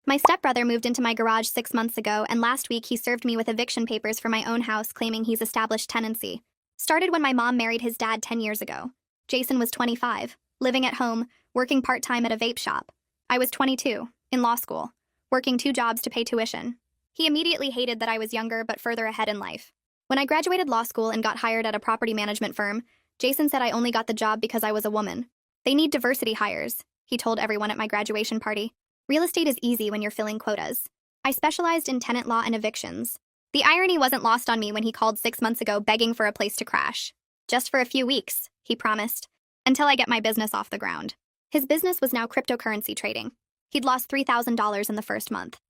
My stepbrother moved into my garage 6 months ago, and last week he served me with eviction papers for my own house, claiming he's established tenancy. Started when my mom married his dad 10 years ago. Jason was 25, living at home, working part-time at a vape shop. I was 22, in law school, working 2 jobs to pay tuition. He immediately hated that I was younger but further ahead in life. When I graduated law school and got hired at a property management firm, Jason said I only got the job because I was a woman. They need diversity hires, he told everyone at my graduation party. Real estate is easy when you're filling quotas. I specialized in tenant law and evictions. The irony wasn't lost on me when he called 6 months ago begging for a place to crash. Just for a few weeks, he promised, until I get my business off the ground. His business was now cryptocurrency trading. He'd lost $3,000 in the first month.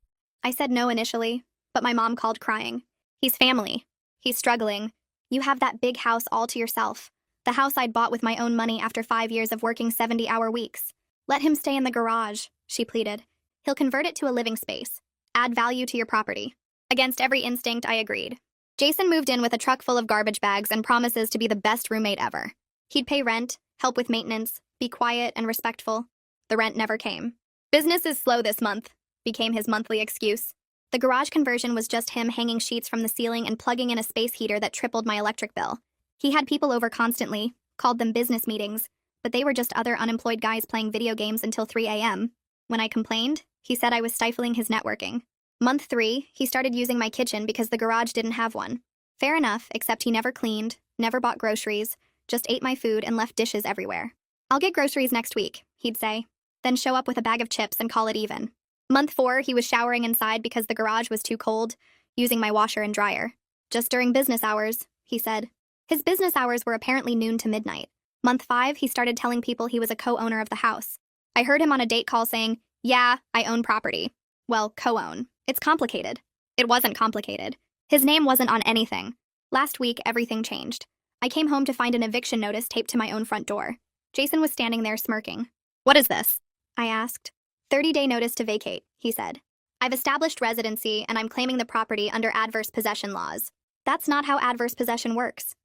I said no initially, but my mom called crying. He's family. He's struggling. You have that big house all to yourself. The house I'd bought with my own money after 5 years of working 70-hour weeks. Let him stay in the garage, she pleaded. He'll convert it to a living space. Add value to your property. Against every instinct, I agreed. Jason moved in with a truck full of garbage bags and promises to be the best roommate ever. He'd pay rent, help with maintenance, be quiet and respectful. The rent never came. Business is slow this month, became his monthly excuse. The garage conversion was just him hanging sheets from the ceiling and plugging in a space heater that tripled my electric bill. He had people over constantly, called them business meetings, but they were just other unemployed guys playing video games until 3 a.m. When I complained, he said I was stifling his networking. Month 3, he started using my kitchen because the garage didn't have one. Fair enough, except he never cleaned, never bought groceries, just ate my food and left dishes everywhere. I'll get groceries next week, he'd say, then show up with a bag of chips and call it even. Month 4, he was showering inside because the garage was too cold, using my washer and dryer. Just during business hours, he said. His business hours were apparently noon to midnight. Month 5, he started telling people he was a co-owner of the house. I heard him on a date call saying, "Yeah, I own property." Well, co-own. It's complicated. It wasn't complicated. His name wasn't on anything. Last week, everything changed. I came home to find an eviction notice taped to my own front door. Jason was standing there smirking. "What is this?" I asked. 30-day notice to vacate, he said. "I've established residency and I'm claiming the property under adverse possession laws." That's not how adverse possession works.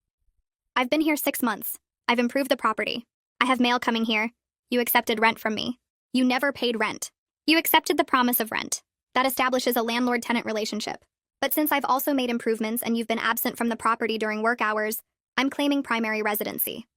"I've been here 6 months. I've improved the property. I have mail coming here. You accepted rent from me. You never paid rent. You accepted the promise of rent. That establishes a landlord-tenant relationship. But since I've also made improvements and you've been absent from the property during work hours, I'm claiming primary residency."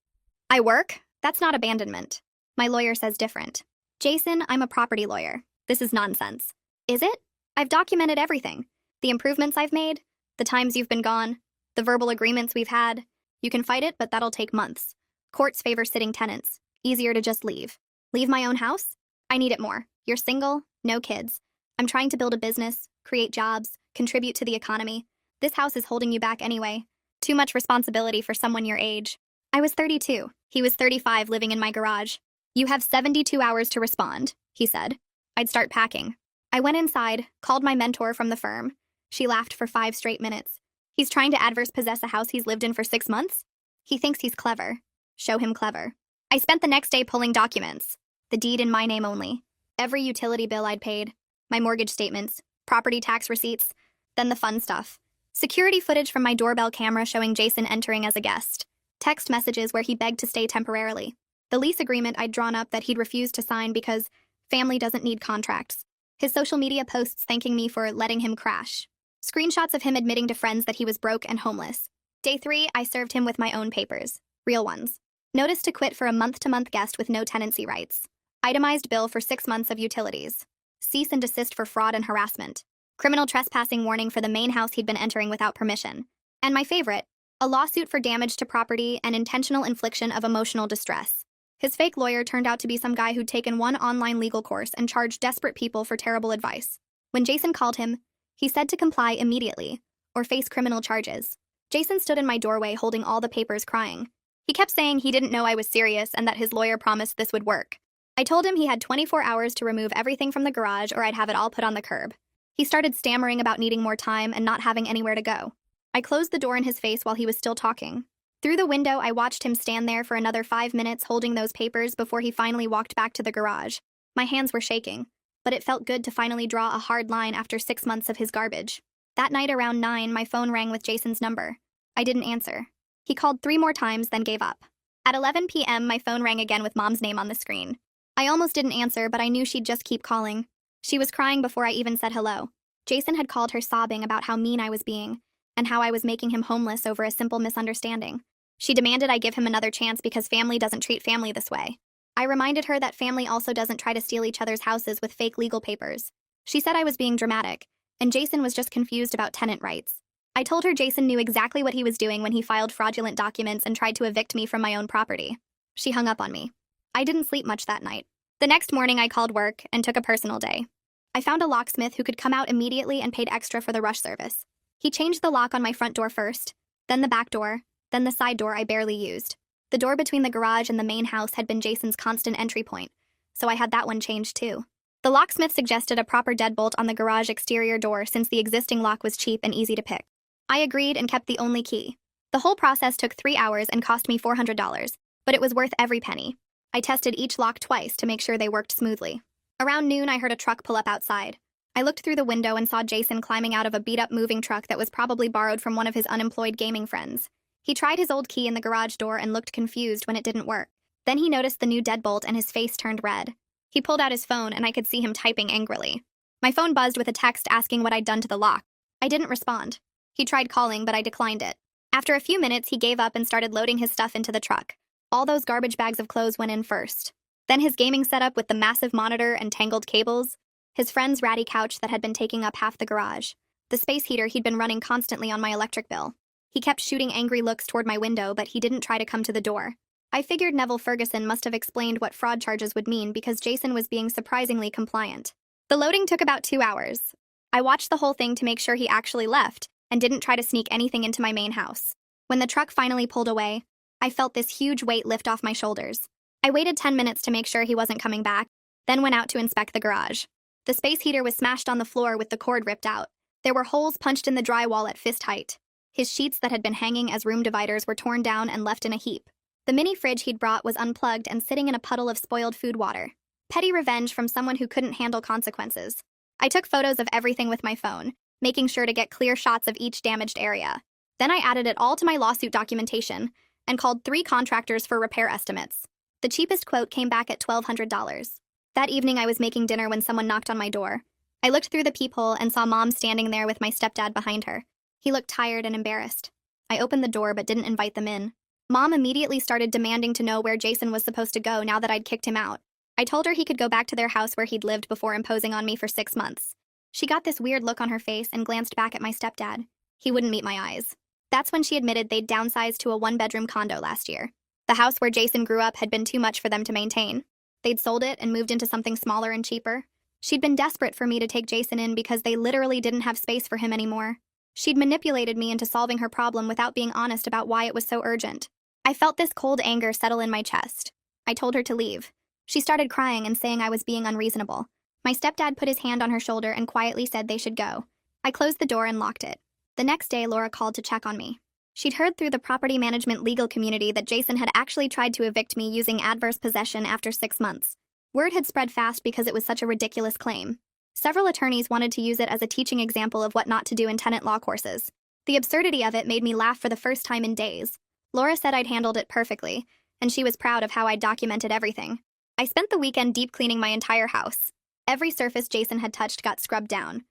"I work? That's not abandonment." My lawyer says different. "Jason, I'm a property lawyer. This is nonsense." "Is it? I've documented everything. The improvements I've made, the times you've been gone, the verbal agreements we've had. You can fight it, but that'll take months. Courts favor sitting tenants. Easier to just leave." "Leave my own house? I need it more. You're single, no kids. I'm trying to build a business, create jobs, contribute to the economy. This house is holding you back anyway. Too much responsibility for someone your age." I was 32. He was 35, living in my garage. "You have 72 hours to respond," he said. I'd start packing. I went inside, called my mentor from the firm. She laughed for 5 straight minutes. "He's trying to adverse possess a house he's lived in for 6 months? He thinks he's clever. Show him clever." I spent the next day pulling documents. The deed in my name only. Every utility bill I'd paid. My mortgage statements. Property tax receipts. Then the fun stuff. Security footage from my doorbell camera showing Jason entering as a guest. Text messages where he begged to stay temporarily. The lease agreement I'd drawn up that he'd refused to sign because family doesn't need contracts. His social media posts thanking me for letting him crash. Screenshots of him admitting to friends that he was broke and homeless. Day 3, I served him with my own papers. Real ones. Notice to quit for a month-to-month guest with no tenancy rights. Itemized bill for 6 months of utilities. Cease and desist for fraud and harassment. Criminal trespassing warning for the main house he'd been entering without permission. And my favorite, a lawsuit for damage to property and intentional infliction of emotional distress. His fake lawyer turned out to be some guy who'd taken one online legal course and charged desperate people for terrible advice. When Jason called him, he said to comply immediately, or face criminal charges. Jason stood in my doorway holding all the papers, crying. He kept saying he didn't know I was serious and that his lawyer promised this would work. I told him he had 24 hours to remove everything from the garage or I'd have it all put on the curb. He started stammering about needing more time and not having anywhere to go. I closed the door in his face while he was still talking. Through the window, I watched him stand there for another 5 minutes holding those papers before he finally walked back to the garage. My hands were shaking, but it felt good to finally draw a hard line after 6 months of his garbage. That night around 9, my phone rang with Jason's number. I didn't answer. He called 3 more times, then gave up. At 11 p.m., my phone rang again with Mom's name on the screen. I almost didn't answer, but I knew she'd just keep calling. She was crying before I even said hello. Jason had called her sobbing about how mean I was being, and how I was making him homeless over a simple misunderstanding. She demanded I give him another chance because family doesn't treat family this way. I reminded her that family also doesn't try to steal each other's houses with fake legal papers. She said I was being dramatic, and Jason was just confused about tenant rights. I told her Jason knew exactly what he was doing when he filed fraudulent documents and tried to evict me from my own property. She hung up on me. I didn't sleep much that night. The next morning I called work and took a personal day. I found a locksmith who could come out immediately and paid extra for the rush service. He changed the lock on my front door first, then the back door, then the side door I barely used. The door between the garage and the main house had been Jason's constant entry point, so I had that one changed too. The locksmith suggested a proper deadbolt on the garage exterior door since the existing lock was cheap and easy to pick. I agreed and kept the only key. The whole process took 3 hours and cost me $400, but it was worth every penny. I tested each lock twice to make sure they worked smoothly. Around noon, I heard a truck pull up outside. I looked through the window and saw Jason climbing out of a beat-up moving truck that was probably borrowed from one of his unemployed gaming friends. He tried his old key in the garage door and looked confused when it didn't work. Then he noticed the new deadbolt and his face turned red. He pulled out his phone and I could see him typing angrily. My phone buzzed with a text asking what I'd done to the lock. I didn't respond. He tried calling, but I declined it. After a few minutes, he gave up and started loading his stuff into the truck. All those garbage bags of clothes went in first. Then his gaming setup with the massive monitor and tangled cables. His friend's ratty couch that had been taking up half the garage. The space heater he'd been running constantly on my electric bill. He kept shooting angry looks toward my window, but he didn't try to come to the door. I figured Neville Ferguson must have explained what fraud charges would mean because Jason was being surprisingly compliant. The loading took about 2 hours. I watched the whole thing to make sure he actually left and didn't try to sneak anything into my main house. When the truck finally pulled away, I felt this huge weight lift off my shoulders. I waited 10 minutes to make sure he wasn't coming back, then went out to inspect the garage. The space heater was smashed on the floor with the cord ripped out. There were holes punched in the drywall at fist height. His sheets that had been hanging as room dividers were torn down and left in a heap. The mini fridge he'd brought was unplugged and sitting in a puddle of spoiled food water. Petty revenge from someone who couldn't handle consequences. I took photos of everything with my phone, making sure to get clear shots of each damaged area. Then I added it all to my lawsuit documentation and called 3 contractors for repair estimates. The cheapest quote came back at $1,200. That evening I was making dinner when someone knocked on my door. I looked through the peephole and saw Mom standing there with my stepdad behind her. He looked tired and embarrassed. I opened the door but didn't invite them in. Mom immediately started demanding to know where Jason was supposed to go now that I'd kicked him out. I told her he could go back to their house where he'd lived before imposing on me for 6 months. She got this weird look on her face and glanced back at my stepdad. He wouldn't meet my eyes. That's when she admitted they'd downsized to a 1-bedroom condo last year. The house where Jason grew up had been too much for them to maintain. They'd sold it and moved into something smaller and cheaper. She'd been desperate for me to take Jason in because they literally didn't have space for him anymore. She'd manipulated me into solving her problem without being honest about why it was so urgent. I felt this cold anger settle in my chest. I told her to leave. She started crying and saying I was being unreasonable. My stepdad put his hand on her shoulder and quietly said they should go. I closed the door and locked it. The next day, Laura called to check on me. She'd heard through the property management legal community that Jason had actually tried to evict me using adverse possession after 6 months. Word had spread fast because it was such a ridiculous claim. Several attorneys wanted to use it as a teaching example of what not to do in tenant law courses. The absurdity of it made me laugh for the first time in days. Laura said I'd handled it perfectly, and she was proud of how I'd documented everything. I spent the weekend deep cleaning my entire house. Every surface Jason had touched got scrubbed down.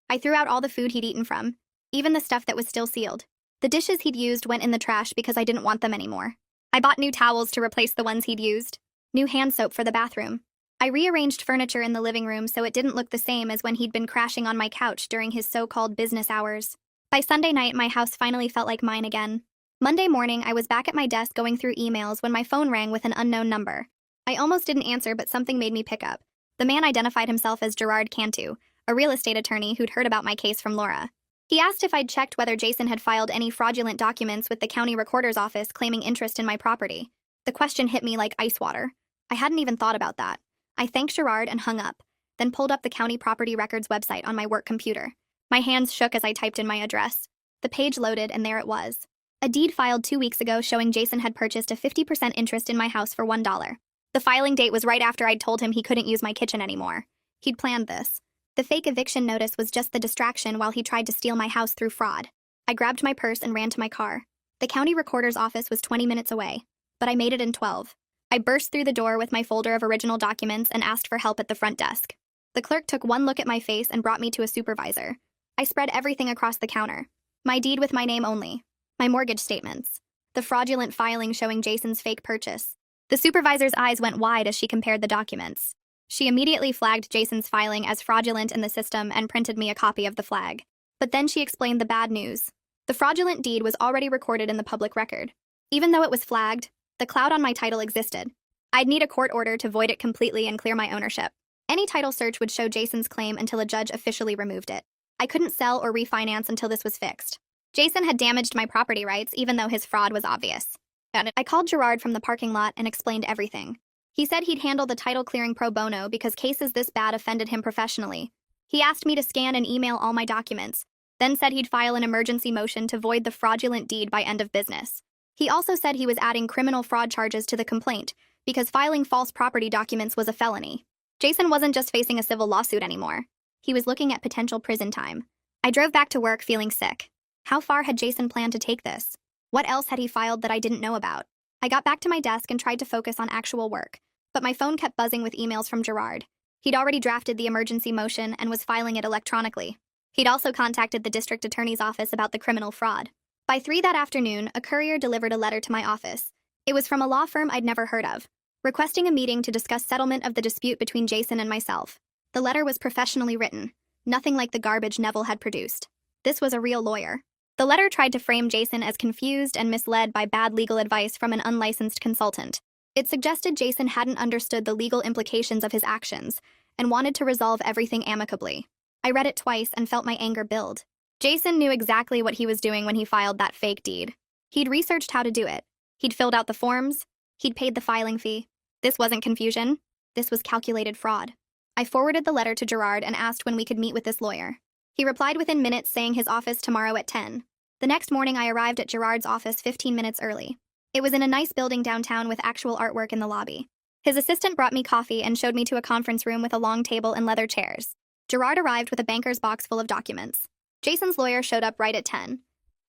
I threw out all the food he'd eaten from, even the stuff that was still sealed. The dishes he'd used went in the trash because I didn't want them anymore. I bought new towels to replace the ones he'd used, new hand soap for the bathroom. I rearranged furniture in the living room so it didn't look the same as when he'd been crashing on my couch during his so-called business hours. By Sunday night, my house finally felt like mine again. Monday morning, I was back at my desk going through emails when my phone rang with an unknown number. I almost didn't answer, but something made me pick up. The man identified himself as Gerard Cantu, a real estate attorney who'd heard about my case from Laura. He asked if I'd checked whether Jason had filed any fraudulent documents with the county recorder's office claiming interest in my property. The question hit me like ice water. I hadn't even thought about that. I thanked Gerard and hung up, then pulled up the county property records website on my work computer. My hands shook as I typed in my address. The page loaded, and there it was. A deed filed 2 weeks ago showing Jason had purchased a 50% interest in my house for $1. The filing date was right after I'd told him he couldn't use my kitchen anymore. He'd planned this. The fake eviction notice was just the distraction while he tried to steal my house through fraud. I grabbed my purse and ran to my car. The county recorder's office was 20 minutes away, but I made it in 12. I burst through the door with my folder of original documents and asked for help at the front desk. The clerk took one look at my face and brought me to a supervisor. I spread everything across the counter. My deed with my name only. My mortgage statements. The fraudulent filing showing Jason's fake purchase. The supervisor's eyes went wide as she compared the documents. She immediately flagged Jason's filing as fraudulent in the system and printed me a copy of the flag. But then she explained the bad news. The fraudulent deed was already recorded in the public record. Even though it was flagged, the cloud on my title existed. I'd need a court order to void it completely and clear my ownership. Any title search would show Jason's claim until a judge officially removed it. I couldn't sell or refinance until this was fixed. Jason had damaged my property rights even though his fraud was obvious. I called Gerard from the parking lot and explained everything. He said he'd handle the title clearing pro bono because cases this bad offended him professionally. He asked me to scan and email all my documents, then said he'd file an emergency motion to void the fraudulent deed by end of business. He also said he was adding criminal fraud charges to the complaint because filing false property documents was a felony. Jason wasn't just facing a civil lawsuit anymore. He was looking at potential prison time. I drove back to work feeling sick. How far had Jason planned to take this? What else had he filed that I didn't know about? I got back to my desk and tried to focus on actual work, but my phone kept buzzing with emails from Gerard. He'd already drafted the emergency motion and was filing it electronically. He'd also contacted the district attorney's office about the criminal fraud. By 3 that afternoon, a courier delivered a letter to my office. It was from a law firm I'd never heard of, requesting a meeting to discuss settlement of the dispute between Jason and myself. The letter was professionally written, nothing like the garbage Neville had produced. This was a real lawyer. The letter tried to frame Jason as confused and misled by bad legal advice from an unlicensed consultant. It suggested Jason hadn't understood the legal implications of his actions and wanted to resolve everything amicably. I read it twice and felt my anger build. Jason knew exactly what he was doing when he filed that fake deed. He'd researched how to do it. He'd filled out the forms. He'd paid the filing fee. This wasn't confusion. This was calculated fraud. I forwarded the letter to Gerard and asked when we could meet with this lawyer. He replied within minutes saying his office tomorrow at 10. The next morning I arrived at Gerard's office 15 minutes early. It was in a nice building downtown with actual artwork in the lobby. His assistant brought me coffee and showed me to a conference room with a long table and leather chairs. Gerard arrived with a banker's box full of documents. Jason's lawyer showed up right at 10.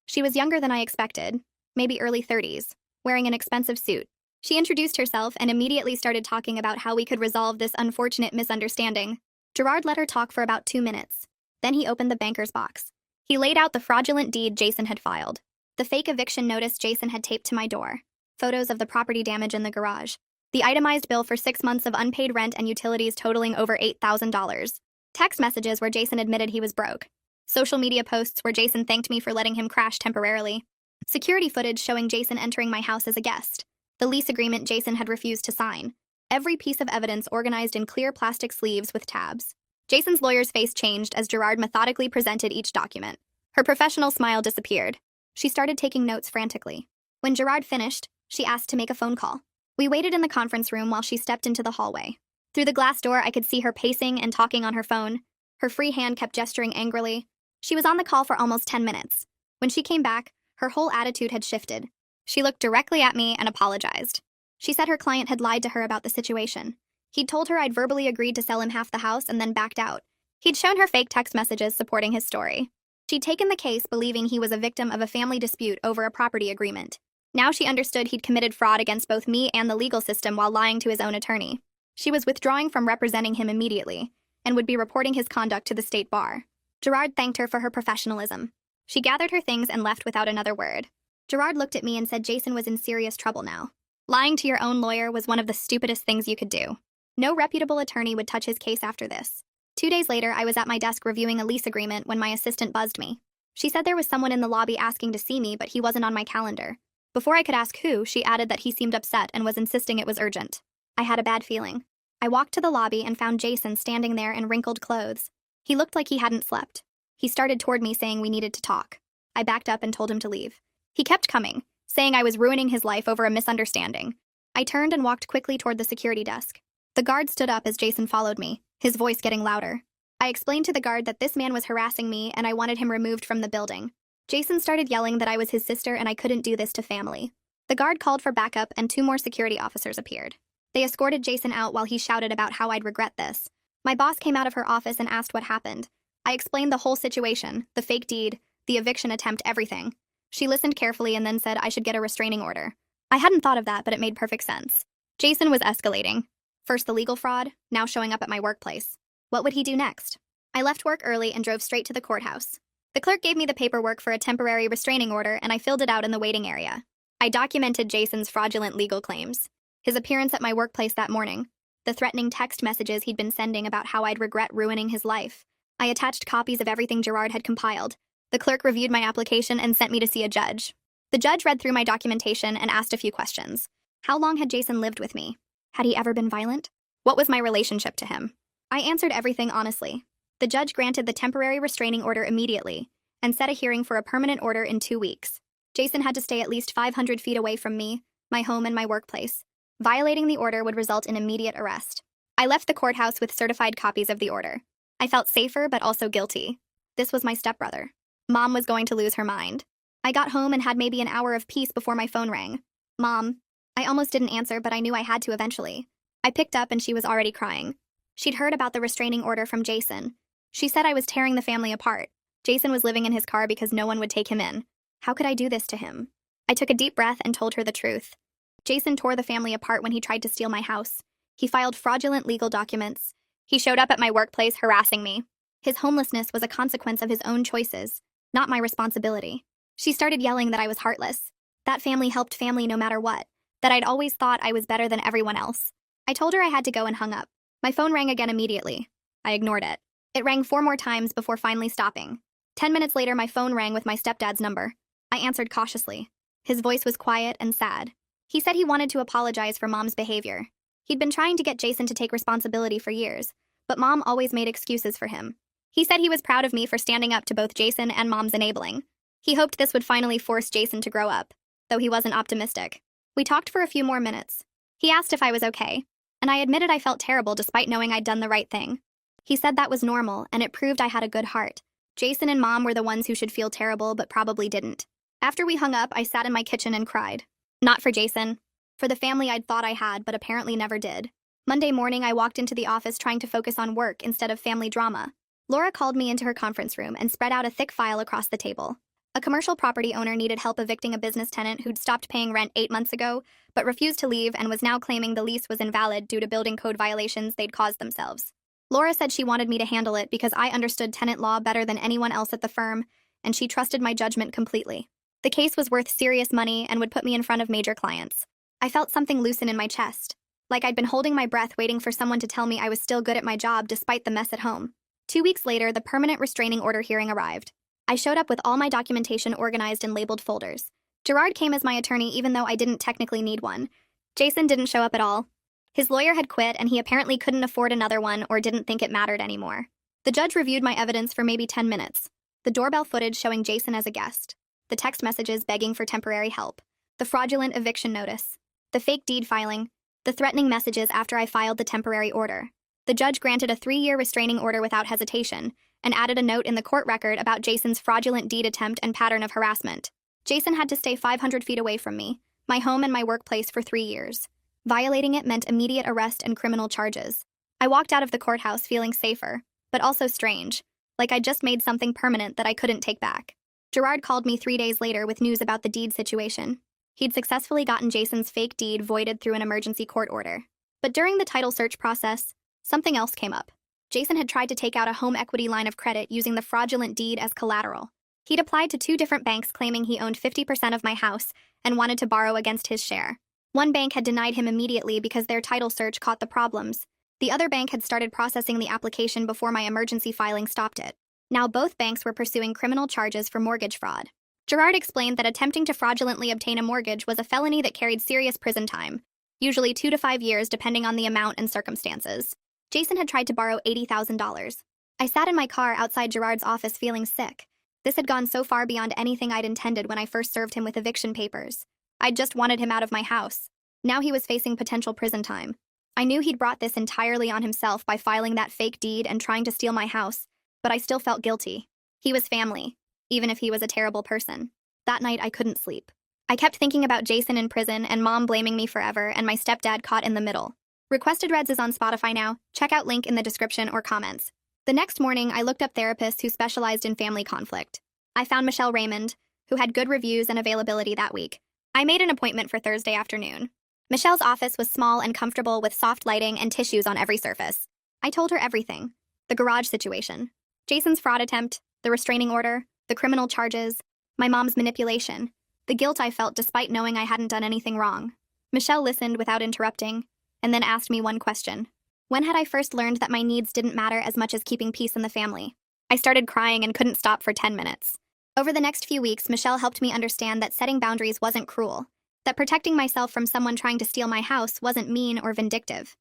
She was younger than I expected, maybe early 30s, wearing an expensive suit. She introduced herself and immediately started talking about how we could resolve this unfortunate misunderstanding. Gerard let her talk for about 2 minutes. Then he opened the banker's box. He laid out the fraudulent deed Jason had filed. The fake eviction notice Jason had taped to my door. Photos of the property damage in the garage. The itemized bill for 6 months of unpaid rent and utilities totaling over $8,000. Text messages where Jason admitted he was broke. Social media posts where Jason thanked me for letting him crash temporarily. Security footage showing Jason entering my house as a guest. The lease agreement Jason had refused to sign. Every piece of evidence organized in clear plastic sleeves with tabs. Jason's lawyer's face changed as Gerard methodically presented each document. Her professional smile disappeared. She started taking notes frantically. When Gerard finished, she asked to make a phone call. We waited in the conference room while she stepped into the hallway. Through the glass door, I could see her pacing and talking on her phone. Her free hand kept gesturing angrily. She was on the call for almost 10 minutes. When she came back, her whole attitude had shifted. She looked directly at me and apologized. She said her client had lied to her about the situation. He'd told her I'd verbally agreed to sell him half the house and then backed out. He'd shown her fake text messages supporting his story. She'd taken the case believing he was a victim of a family dispute over a property agreement. Now she understood he'd committed fraud against both me and the legal system while lying to his own attorney. She was withdrawing from representing him immediately and would be reporting his conduct to the state bar. Gerard thanked her for her professionalism. She gathered her things and left without another word. Gerard looked at me and said Jason was in serious trouble now. Lying to your own lawyer was one of the stupidest things you could do. No reputable attorney would touch his case after this. 2 days later, I was at my desk reviewing a lease agreement when my assistant buzzed me. She said there was someone in the lobby asking to see me, but he wasn't on my calendar. Before I could ask who, she added that he seemed upset and was insisting it was urgent. I had a bad feeling. I walked to the lobby and found Jason standing there in wrinkled clothes. He looked like he hadn't slept. He started toward me saying we needed to talk. I backed up and told him to leave. He kept coming, saying I was ruining his life over a misunderstanding. I turned and walked quickly toward the security desk. The guard stood up as Jason followed me, his voice getting louder. I explained to the guard that this man was harassing me and I wanted him removed from the building. Jason started yelling that I was his sister and I couldn't do this to family. The guard called for backup and 2 more security officers appeared. They escorted Jason out while he shouted about how I'd regret this. My boss came out of her office and asked what happened. I explained the whole situation, the fake deed, the eviction attempt, everything. She listened carefully and then said I should get a restraining order. I hadn't thought of that, but it made perfect sense. Jason was escalating. First the legal fraud, now showing up at my workplace. What would he do next? I left work early and drove straight to the courthouse. The clerk gave me the paperwork for a temporary restraining order, and I filled it out in the waiting area. I documented Jason's fraudulent legal claims, his appearance at my workplace that morning, the threatening text messages he'd been sending about how I'd regret ruining his life. I attached copies of everything Gerard had compiled. The clerk reviewed my application and sent me to see a judge. The judge read through my documentation and asked a few questions. How long had Jason lived with me? Had he ever been violent? What was my relationship to him? I answered everything honestly. The judge granted the temporary restraining order immediately and set a hearing for a permanent order in 2 weeks. Jason had to stay at least 500 feet away from me, my home, and my workplace. Violating the order would result in immediate arrest. I left the courthouse with certified copies of the order. I felt safer but also guilty. This was my stepbrother. Mom was going to lose her mind. I got home and had maybe an hour of peace before my phone rang. Mom. I almost didn't answer, but I knew I had to eventually. I picked up and she was already crying. She'd heard about the restraining order from Jason. She said I was tearing the family apart. Jason was living in his car because no one would take him in. How could I do this to him? I took a deep breath and told her the truth. Jason tore the family apart when he tried to steal my house. He filed fraudulent legal documents. He showed up at my workplace harassing me. His homelessness was a consequence of his own choices, not my responsibility. She started yelling that I was heartless. That family helped family no matter what. That I'd always thought I was better than everyone else. I told her I had to go and hung up. My phone rang again immediately. I ignored it. It rang 4 more times before finally stopping. 10 minutes later, my phone rang with my stepdad's number. I answered cautiously. His voice was quiet and sad. He said he wanted to apologize for Mom's behavior. He'd been trying to get Jason to take responsibility for years, but Mom always made excuses for him. He said he was proud of me for standing up to both Jason and Mom's enabling. He hoped this would finally force Jason to grow up, though he wasn't optimistic. We talked for a few more minutes. He asked if I was okay, and I admitted I felt terrible despite knowing I'd done the right thing. He said that was normal, and it proved I had a good heart. Jason and Mom were the ones who should feel terrible but probably didn't. After we hung up, I sat in my kitchen and cried. Not for Jason. For the family I'd thought I had but apparently never did. Monday morning, I walked into the office trying to focus on work instead of family drama. Laura called me into her conference room and spread out a thick file across the table. A commercial property owner needed help evicting a business tenant who'd stopped paying rent 8 months ago, but refused to leave and was now claiming the lease was invalid due to building code violations they'd caused themselves. Laura said she wanted me to handle it because I understood tenant law better than anyone else at the firm, and she trusted my judgment completely. The case was worth serious money and would put me in front of major clients. I felt something loosen in my chest, like I'd been holding my breath waiting for someone to tell me I was still good at my job despite the mess at home. 2 weeks later, the permanent restraining order hearing arrived. I showed up with all my documentation organized in labeled folders. Gerard came as my attorney even though I didn't technically need one. Jason didn't show up at all. His lawyer had quit and he apparently couldn't afford another one or didn't think it mattered anymore. The judge reviewed my evidence for maybe 10 minutes. The doorbell footage showing Jason as a guest. The text messages begging for temporary help. The fraudulent eviction notice. The fake deed filing. The threatening messages after I filed the temporary order. The judge granted a 3-year restraining order without hesitation and added a note in the court record about Jason's fraudulent deed attempt and pattern of harassment. Jason had to stay 500 feet away from me, my home and my workplace for 3 years. Violating it meant immediate arrest and criminal charges. I walked out of the courthouse feeling safer, but also strange, like I'd just made something permanent that I couldn't take back. Gerard called me 3 days later with news about the deed situation. He'd successfully gotten Jason's fake deed voided through an emergency court order. But during the title search process, something else came up. Jason had tried to take out a home equity line of credit using the fraudulent deed as collateral. He'd applied to 2 different banks claiming he owned 50% of my house and wanted to borrow against his share. One bank had denied him immediately because their title search caught the problems. The other bank had started processing the application before my emergency filing stopped it. Now both banks were pursuing criminal charges for mortgage fraud. Gerard explained that attempting to fraudulently obtain a mortgage was a felony that carried serious prison time, usually 2 to 5 years depending on the amount and circumstances. Jason had tried to borrow $80,000. I sat in my car outside Gerard's office feeling sick. This had gone so far beyond anything I'd intended when I first served him with eviction papers. I'd just wanted him out of my house. Now he was facing potential prison time. I knew he'd brought this entirely on himself by filing that fake deed and trying to steal my house, but I still felt guilty. He was family, even if he was a terrible person. That night I couldn't sleep. I kept thinking about Jason in prison and Mom blaming me forever and my stepdad caught in the middle. Requested Reds is on Spotify now. Check out link in the description or comments. The next morning, I looked up therapists who specialized in family conflict. I found Michelle Raymond, who had good reviews and availability that week. I made an appointment for Thursday afternoon. Michelle's office was small and comfortable with soft lighting and tissues on every surface. I told her everything. The garage situation. Jason's fraud attempt, the restraining order, the criminal charges, my mom's manipulation, the guilt I felt despite knowing I hadn't done anything wrong. Michelle listened without interrupting, and then asked me one question. When had I first learned that my needs didn't matter as much as keeping peace in the family? I started crying and couldn't stop for 10 minutes. Over the next few weeks, Michelle helped me understand that setting boundaries wasn't cruel, that protecting myself from someone trying to steal my house wasn't mean or vindictive,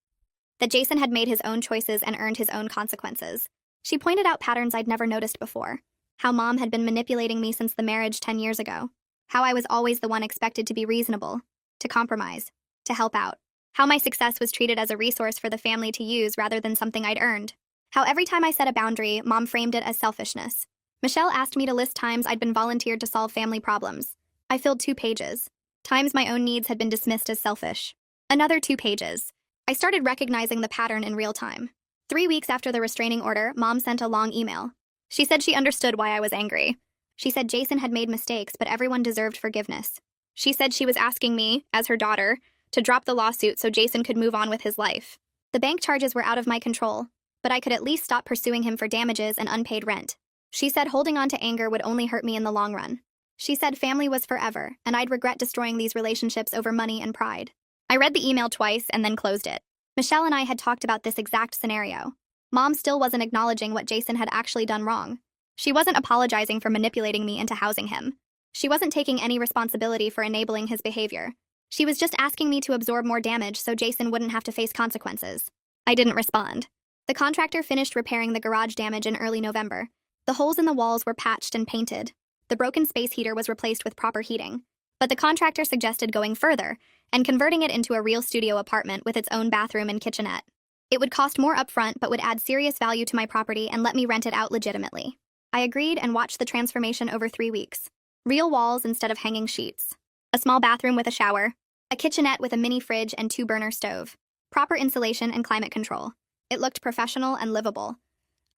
that Jason had made his own choices and earned his own consequences. She pointed out patterns I'd never noticed before, how Mom had been manipulating me since the marriage 10 years ago, how I was always the one expected to be reasonable, to compromise, to help out, how my success was treated as a resource for the family to use rather than something I'd earned, how every time I set a boundary, Mom framed it as selfishness. Michelle asked me to list times I'd been volunteered to solve family problems. I filled 2 pages. Times my own needs had been dismissed as selfish. Another 2 pages. I started recognizing the pattern in real time. 3 weeks after the restraining order, Mom sent a long email. She said she understood why I was angry. She said Jason had made mistakes, but everyone deserved forgiveness. She said she was asking me, as her daughter, to drop the lawsuit so Jason could move on with his life. The bank charges were out of my control, but I could at least stop pursuing him for damages and unpaid rent. She said holding on to anger would only hurt me in the long run. She said family was forever, and I'd regret destroying these relationships over money and pride. I read the email twice and then closed it. Michelle and I had talked about this exact scenario. Mom still wasn't acknowledging what Jason had actually done wrong. She wasn't apologizing for manipulating me into housing him. She wasn't taking any responsibility for enabling his behavior. She was just asking me to absorb more damage so Jason wouldn't have to face consequences. I didn't respond. The contractor finished repairing the garage damage in early November. The holes in the walls were patched and painted. The broken space heater was replaced with proper heating. But the contractor suggested going further and converting it into a real studio apartment with its own bathroom and kitchenette. It would cost more upfront but would add serious value to my property and let me rent it out legitimately. I agreed and watched the transformation over 3 weeks. Real walls instead of hanging sheets. A small bathroom with a shower. A kitchenette with a mini fridge and 2-burner stove. Proper insulation and climate control. It looked professional and livable.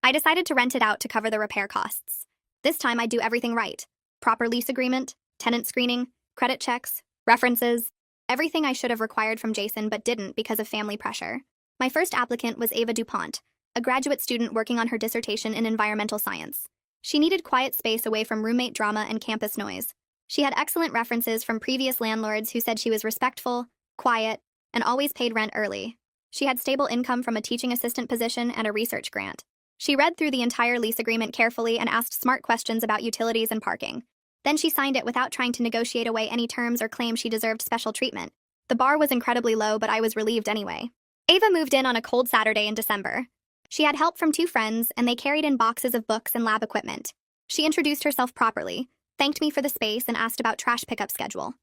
I decided to rent it out to cover the repair costs. This time I'd do everything right. Proper lease agreement, tenant screening, credit checks, references, everything I should have required from Jason but didn't because of family pressure. My first applicant was Ava DuPont, a graduate student working on her dissertation in environmental science. She needed quiet space away from roommate drama and campus noise. She had excellent references from previous landlords who said she was respectful, quiet, and always paid rent early. She had stable income from a teaching assistant position and a research grant. She read through the entire lease agreement carefully and asked smart questions about utilities and parking. Then she signed it without trying to negotiate away any terms or claim she deserved special treatment. The bar was incredibly low, but I was relieved anyway. Ava moved in on a cold Saturday in December. She had help from 2 friends, and they carried in boxes of books and lab equipment. She introduced herself properly, thanked me for the space, and asked about trash pickup schedule.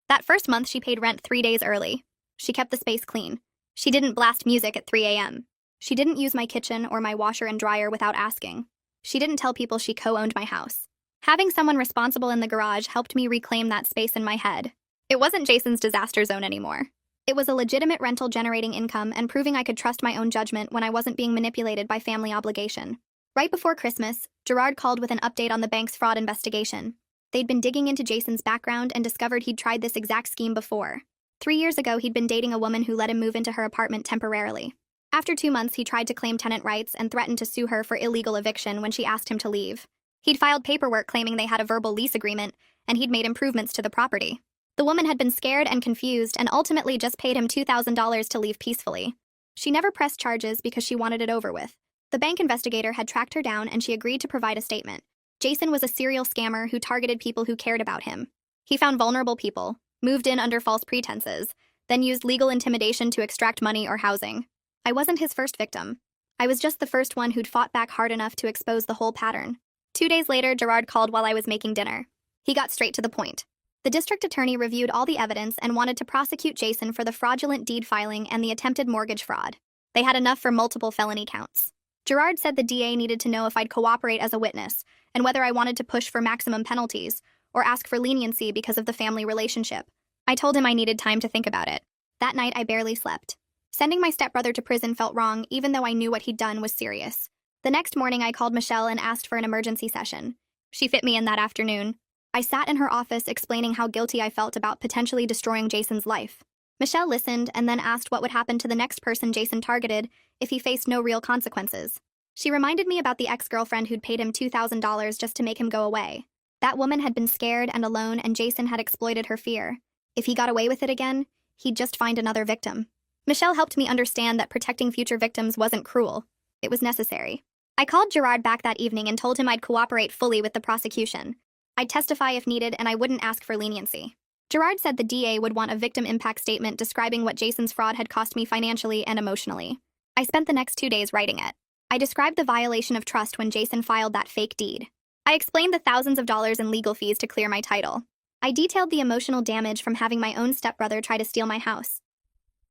That first month, she paid rent 3 days early. She kept the space clean. She didn't blast music at 3 a.m. She didn't use my kitchen or my washer and dryer without asking. She didn't tell people she co-owned my house. Having someone responsible in the garage helped me reclaim that space in my head. It wasn't Jason's disaster zone anymore. It was a legitimate rental generating income and proving I could trust my own judgment when I wasn't being manipulated by family obligation. Right before Christmas, Gerard called with an update on the bank's fraud investigation. They'd been digging into Jason's background and discovered he'd tried this exact scheme before. 3 years ago, he'd been dating a woman who let him move into her apartment temporarily. After 2 months, he tried to claim tenant rights and threatened to sue her for illegal eviction when she asked him to leave. He'd filed paperwork claiming they had a verbal lease agreement, and he'd made improvements to the property. The woman had been scared and confused and ultimately just paid him $2,000 to leave peacefully. She never pressed charges because she wanted it over with. The bank investigator had tracked her down and she agreed to provide a statement. Jason was a serial scammer who targeted people who cared about him. He found vulnerable people, moved in under false pretenses, then used legal intimidation to extract money or housing. I wasn't his first victim. I was just the first one who'd fought back hard enough to expose the whole pattern. 2 days later, Gerard called while I was making dinner. He got straight to the point. The district attorney reviewed all the evidence and wanted to prosecute Jason for the fraudulent deed filing and the attempted mortgage fraud. They had enough for multiple felony counts. Gerard said the DA needed to know if I'd cooperate as a witness and whether I wanted to push for maximum penalties or ask for leniency because of the family relationship. I told him I needed time to think about it. That night, I barely slept. Sending my stepbrother to prison felt wrong, even though I knew what he'd done was serious. The next morning, I called Michelle and asked for an emergency session. She fit me in that afternoon. I sat in her office explaining how guilty I felt about potentially destroying Jason's life. Michelle listened and then asked what would happen to the next person Jason targeted if he faced no real consequences. She reminded me about the ex-girlfriend who'd paid him $2,000 just to make him go away. That woman had been scared and alone, and Jason had exploited her fear. If he got away with it again, he'd just find another victim. Michelle helped me understand that protecting future victims wasn't cruel. It was necessary. I called Gerard back that evening and told him I'd cooperate fully with the prosecution. I'd testify if needed, and I wouldn't ask for leniency. Gerard said the DA would want a victim impact statement describing what Jason's fraud had cost me financially and emotionally. I spent the next 2 days writing it. I described the violation of trust when Jason filed that fake deed. I explained the thousands of dollars in legal fees to clear my title. I detailed the emotional damage from having my own stepbrother try to steal my house.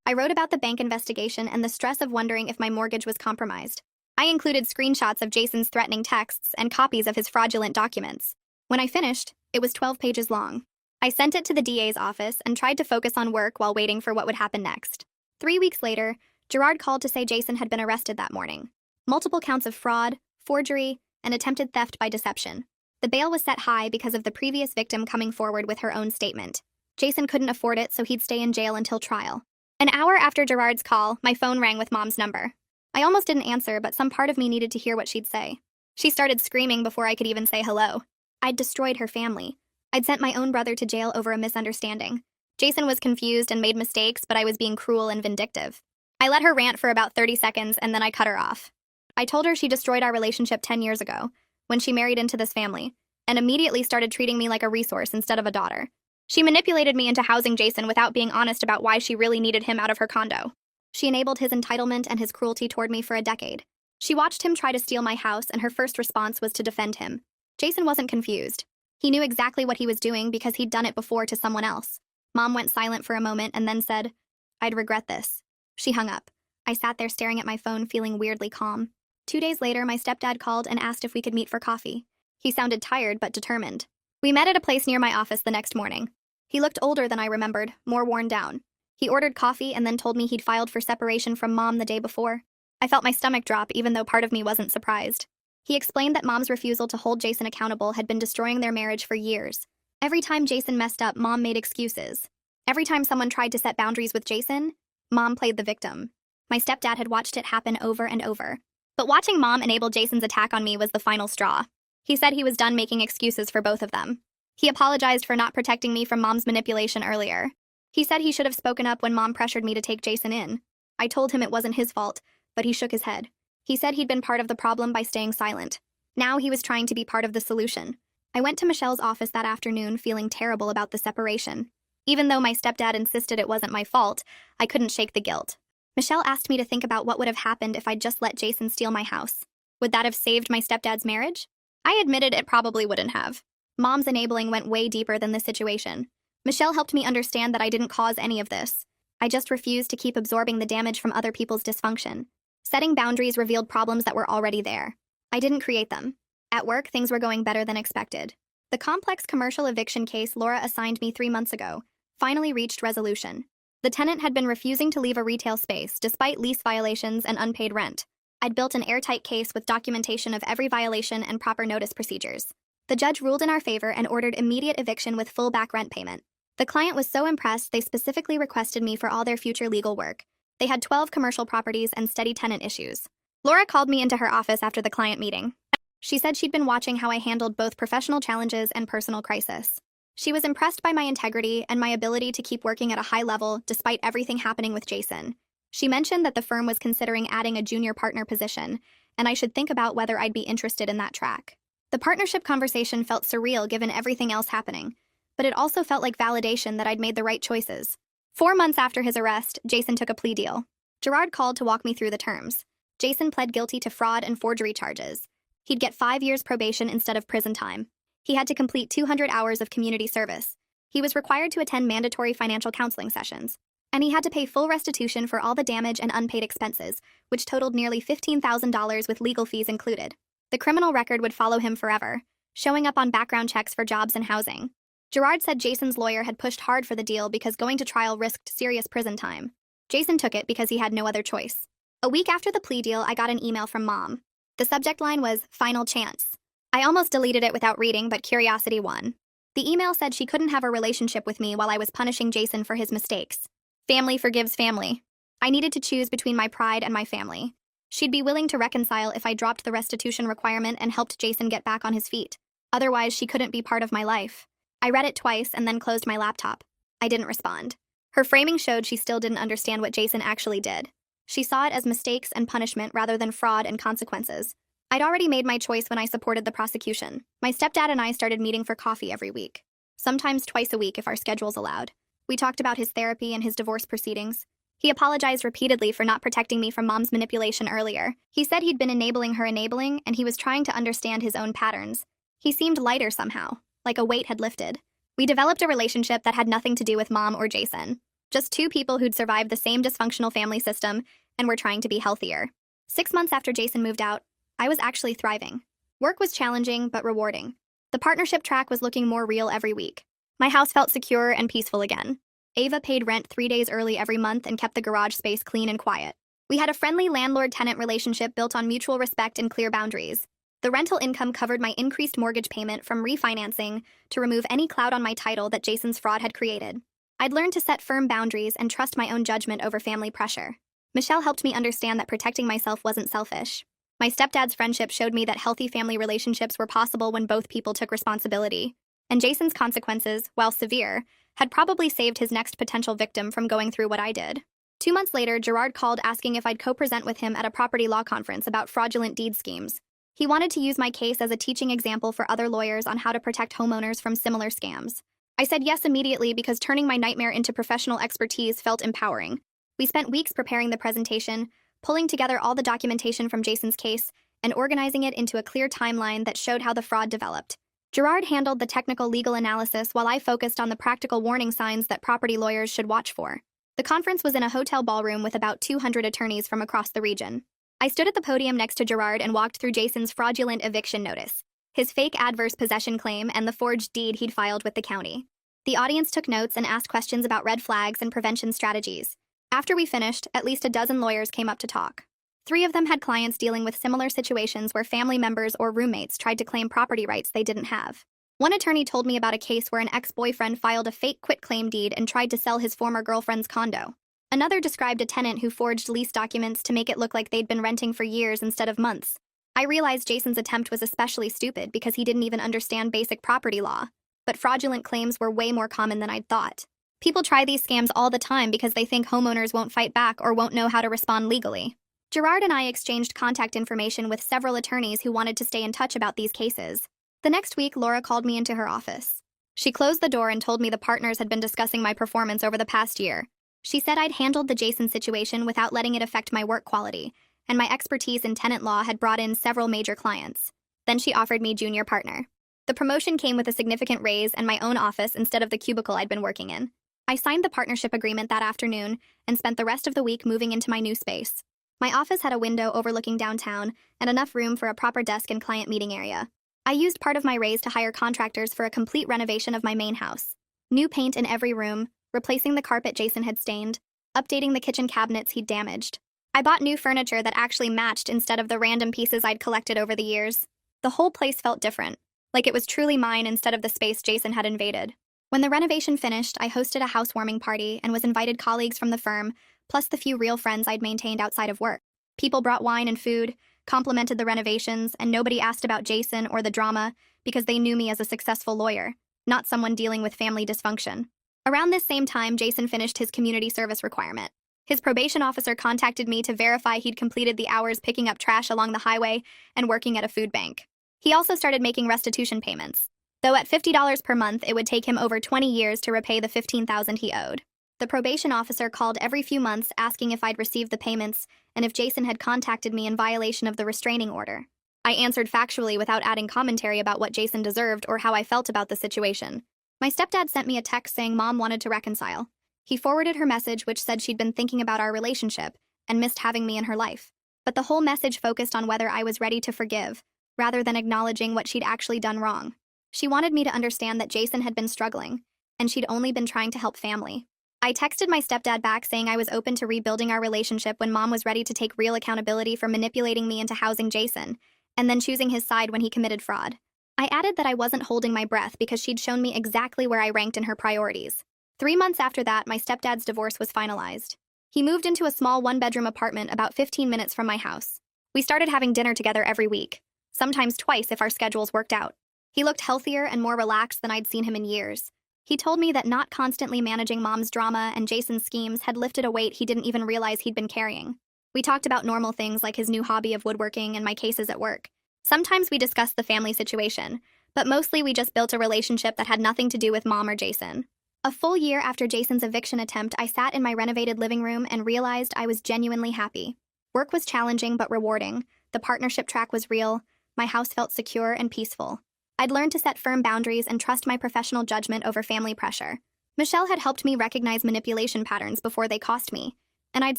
I wrote about the bank investigation and the stress of wondering if my mortgage was compromised. I included screenshots of Jason's threatening texts and copies of his fraudulent documents. When I finished, it was 12 pages long. I sent it to the DA's office and tried to focus on work while waiting for what would happen next. 3 weeks later, Gerard called to say Jason had been arrested that morning. Multiple counts of fraud, forgery, and attempted theft by deception. The bail was set high because of the previous victim coming forward with her own statement. Jason couldn't afford it, so he'd stay in jail until trial. An hour after Gerard's call, my phone rang with Mom's number. I almost didn't answer, but some part of me needed to hear what she'd say. She started screaming before I could even say hello. I'd destroyed her family. I'd sent my own brother to jail over a misunderstanding. Jason was confused and made mistakes, but I was being cruel and vindictive. I let her rant for about 30 seconds, and then I cut her off. I told her she destroyed our relationship 10 years ago, when she married into this family, and immediately started treating me like a resource instead of a daughter. She manipulated me into housing Jason without being honest about why she really needed him out of her condo. She enabled his entitlement and his cruelty toward me for a decade. She watched him try to steal my house, and her first response was to defend him. Jason wasn't confused. He knew exactly what he was doing because he'd done it before to someone else. Mom went silent for a moment and then said, "I'd regret this." She hung up. I sat there staring at my phone, feeling weirdly calm. 2 days later, my stepdad called and asked if we could meet for coffee. He sounded tired but determined. We met at a place near my office the next morning. He looked older than I remembered, more worn down. He ordered coffee and then told me he'd filed for separation from Mom the day before. I felt my stomach drop, even though part of me wasn't surprised. He explained that Mom's refusal to hold Jason accountable had been destroying their marriage for years. Every time Jason messed up, Mom made excuses. Every time someone tried to set boundaries with Jason, Mom played the victim. My stepdad had watched it happen over and over. But watching Mom enable Jason's attack on me was the final straw. He said he was done making excuses for both of them. He apologized for not protecting me from Mom's manipulation earlier. He said he should have spoken up when Mom pressured me to take Jason in. I told him it wasn't his fault, but he shook his head. He said he'd been part of the problem by staying silent. Now he was trying to be part of the solution. I went to Michelle's office that afternoon feeling terrible about the separation. Even though my stepdad insisted it wasn't my fault, I couldn't shake the guilt. Michelle asked me to think about what would have happened if I'd just let Jason steal my house. Would that have saved my stepdad's marriage? I admitted it probably wouldn't have. Mom's enabling went way deeper than the situation. Michelle helped me understand that I didn't cause any of this. I just refused to keep absorbing the damage from other people's dysfunction. Setting boundaries revealed problems that were already there. I didn't create them. At work, things were going better than expected. The complex commercial eviction case Laura assigned me 3 months ago finally reached resolution. The tenant had been refusing to leave a retail space despite lease violations and unpaid rent. I'd built an airtight case with documentation of every violation and proper notice procedures. The judge ruled in our favor and ordered immediate eviction with full back rent payment. The client was so impressed they specifically requested me for all their future legal work. They had 12 commercial properties and steady tenant issues. Laura called me into her office after the client meeting. She said she'd been watching how I handled both professional challenges and personal crisis. She was impressed by my integrity and my ability to keep working at a high level despite everything happening with Jason. She mentioned that the firm was considering adding a junior partner position, and I should think about whether I'd be interested in that track. The partnership conversation felt surreal given everything else happening, but it also felt like validation that I'd made the right choices. 4 months after his arrest, Jason took a plea deal. Gerard called to walk me through the terms. Jason pled guilty to fraud and forgery charges. He'd get 5 years probation instead of prison time. He had to complete 200 hours of community service. He was required to attend mandatory financial counseling sessions. And he had to pay full restitution for all the damage and unpaid expenses, which totaled nearly $15,000 with legal fees included. The criminal record would follow him forever, showing up on background checks for jobs and housing. Gerard said Jason's lawyer had pushed hard for the deal because going to trial risked serious prison time. Jason took it because he had no other choice. A week after the plea deal, I got an email from Mom. The subject line was, "Final chance." I almost deleted it without reading, but curiosity won. The email said she couldn't have a relationship with me while I was punishing Jason for his mistakes. Family forgives family. I needed to choose between my pride and my family. She'd be willing to reconcile if I dropped the restitution requirement and helped Jason get back on his feet. Otherwise, she couldn't be part of my life. I read it twice and then closed my laptop. I didn't respond. Her framing showed she still didn't understand what Jason actually did. She saw it as mistakes and punishment rather than fraud and consequences. I'd already made my choice when I supported the prosecution. My stepdad and I started meeting for coffee every week, sometimes twice a week if our schedules allowed. We talked about his therapy and his divorce proceedings. He apologized repeatedly for not protecting me from mom's manipulation earlier. He said he'd been enabling her and he was trying to understand his own patterns. He seemed lighter somehow, like a weight had lifted. We developed a relationship that had nothing to do with mom or Jason. Just two people who'd survived the same dysfunctional family system and were trying to be healthier. 6 months after Jason moved out, I was actually thriving. Work was challenging but rewarding. The partnership track was looking more real every week. My house felt secure and peaceful again. Ava paid rent 3 days early every month and kept the garage space clean and quiet. We had a friendly landlord-tenant relationship built on mutual respect and clear boundaries. The rental income covered my increased mortgage payment from refinancing to remove any cloud on my title that Jason's fraud had created. I'd learned to set firm boundaries and trust my own judgment over family pressure. Michelle helped me understand that protecting myself wasn't selfish. My stepdad's friendship showed me that healthy family relationships were possible when both people took responsibility. And Jason's consequences, while severe, had probably saved his next potential victim from going through what I did. 2 months later, Gerard called asking if I'd co-present with him at a property law conference about fraudulent deed schemes. He wanted to use my case as a teaching example for other lawyers on how to protect homeowners from similar scams. I said yes immediately because turning my nightmare into professional expertise felt empowering. We spent weeks preparing the presentation, pulling together all the documentation from Jason's case, and organizing it into a clear timeline that showed how the fraud developed. Gerard handled the technical legal analysis while I focused on the practical warning signs that property lawyers should watch for. The conference was in a hotel ballroom with about 200 attorneys from across the region. I stood at the podium next to Gerard and walked through Jason's fraudulent eviction notice, his fake adverse possession claim, and the forged deed he'd filed with the county. The audience took notes and asked questions about red flags and prevention strategies. After we finished, at least a dozen lawyers came up to talk. 3 of them had clients dealing with similar situations where family members or roommates tried to claim property rights they didn't have. One attorney told me about a case where an ex-boyfriend filed a fake quitclaim deed and tried to sell his former girlfriend's condo. Another described a tenant who forged lease documents to make it look like they'd been renting for years instead of months. I realized Jason's attempt was especially stupid because he didn't even understand basic property law. But fraudulent claims were way more common than I'd thought. People try these scams all the time because they think homeowners won't fight back or won't know how to respond legally. Gerard and I exchanged contact information with several attorneys who wanted to stay in touch about these cases. The next week, Laura called me into her office. She closed the door and told me the partners had been discussing my performance over the past year. She said I'd handled the Jason situation without letting it affect my work quality, and my expertise in tenant law had brought in several major clients. Then she offered me junior partner. The promotion came with a significant raise and my own office instead of the cubicle I'd been working in. I signed the partnership agreement that afternoon and spent the rest of the week moving into my new space. My office had a window overlooking downtown and enough room for a proper desk and client meeting area. I used part of my raise to hire contractors for a complete renovation of my main house. New paint in every room, replacing the carpet Jason had stained, updating the kitchen cabinets he'd damaged. I bought new furniture that actually matched instead of the random pieces I'd collected over the years. The whole place felt different, like it was truly mine instead of the space Jason had invaded. When the renovation finished, I hosted a housewarming party and was invited colleagues from the firm, plus the few real friends I'd maintained outside of work. People brought wine and food, complimented the renovations, and nobody asked about Jason or the drama because they knew me as a successful lawyer, not someone dealing with family dysfunction. Around this same time, Jason finished his community service requirement. His probation officer contacted me to verify he'd completed the hours picking up trash along the highway and working at a food bank. He also started making restitution payments, though at $50 per month it would take him over 20 years to repay the $15,000 he owed. The probation officer called every few months asking if I'd received the payments and if Jason had contacted me in violation of the restraining order. I answered factually without adding commentary about what Jason deserved or how I felt about the situation. My stepdad sent me a text saying Mom wanted to reconcile. He forwarded her message which said she'd been thinking about our relationship and missed having me in her life. But the whole message focused on whether I was ready to forgive, rather than acknowledging what she'd actually done wrong. She wanted me to understand that Jason had been struggling, and she'd only been trying to help family. I texted my stepdad back saying I was open to rebuilding our relationship when Mom was ready to take real accountability for manipulating me into housing Jason, and then choosing his side when he committed fraud. I added that I wasn't holding my breath because she'd shown me exactly where I ranked in her priorities. 3 months after that, my stepdad's divorce was finalized. He moved into a small one-bedroom apartment about 15 minutes from my house. We started having dinner together every week, sometimes twice if our schedules worked out. He looked healthier and more relaxed than I'd seen him in years. He told me that not constantly managing Mom's drama and Jason's schemes had lifted a weight he didn't even realize he'd been carrying. We talked about normal things like his new hobby of woodworking and my cases at work. Sometimes we discussed the family situation, but mostly we just built a relationship that had nothing to do with Mom or Jason. A full year after Jason's eviction attempt, I sat in my renovated living room and realized I was genuinely happy. Work was challenging but rewarding. The partnership track was real. My house felt secure and peaceful. I'd learned to set firm boundaries and trust my professional judgment over family pressure. Michelle had helped me recognize manipulation patterns before they cost me, and I'd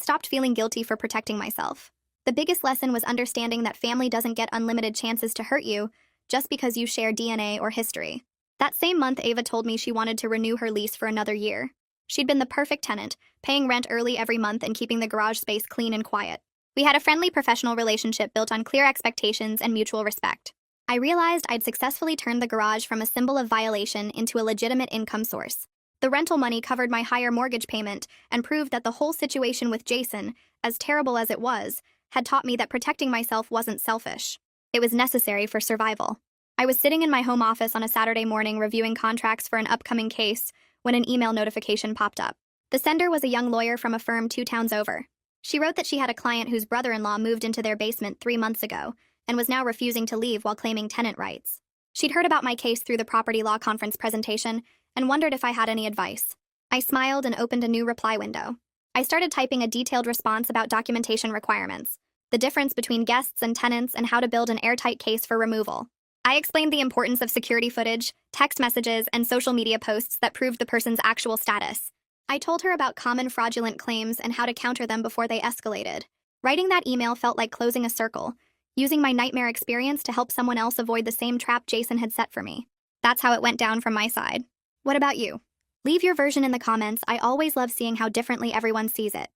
stopped feeling guilty for protecting myself. The biggest lesson was understanding that family doesn't get unlimited chances to hurt you just because you share DNA or history. That same month, Ava told me she wanted to renew her lease for another year. She'd been the perfect tenant, paying rent early every month and keeping the garage space clean and quiet. We had a friendly professional relationship built on clear expectations and mutual respect. I realized I'd successfully turned the garage from a symbol of violation into a legitimate income source. The rental money covered my higher mortgage payment and proved that the whole situation with Jason, as terrible as it was, had taught me that protecting myself wasn't selfish. It was necessary for survival. I was sitting in my home office on a Saturday morning reviewing contracts for an upcoming case when an email notification popped up. The sender was a young lawyer from a firm 2 towns over. She wrote that she had a client whose brother-in-law moved into their basement 3 months ago and was now refusing to leave while claiming tenant rights. She'd heard about my case through the property law conference presentation and wondered if I had any advice. I smiled and opened a new reply window. I started typing a detailed response about documentation requirements, the difference between guests and tenants, and how to build an airtight case for removal. I explained the importance of security footage, text messages, and social media posts that proved the person's actual status. I told her about common fraudulent claims and how to counter them before they escalated. Writing that email felt like closing a circle, using my nightmare experience to help someone else avoid the same trap Jason had set for me. That's how it went down from my side. What about you? Leave your version in the comments. I always love seeing how differently everyone sees it.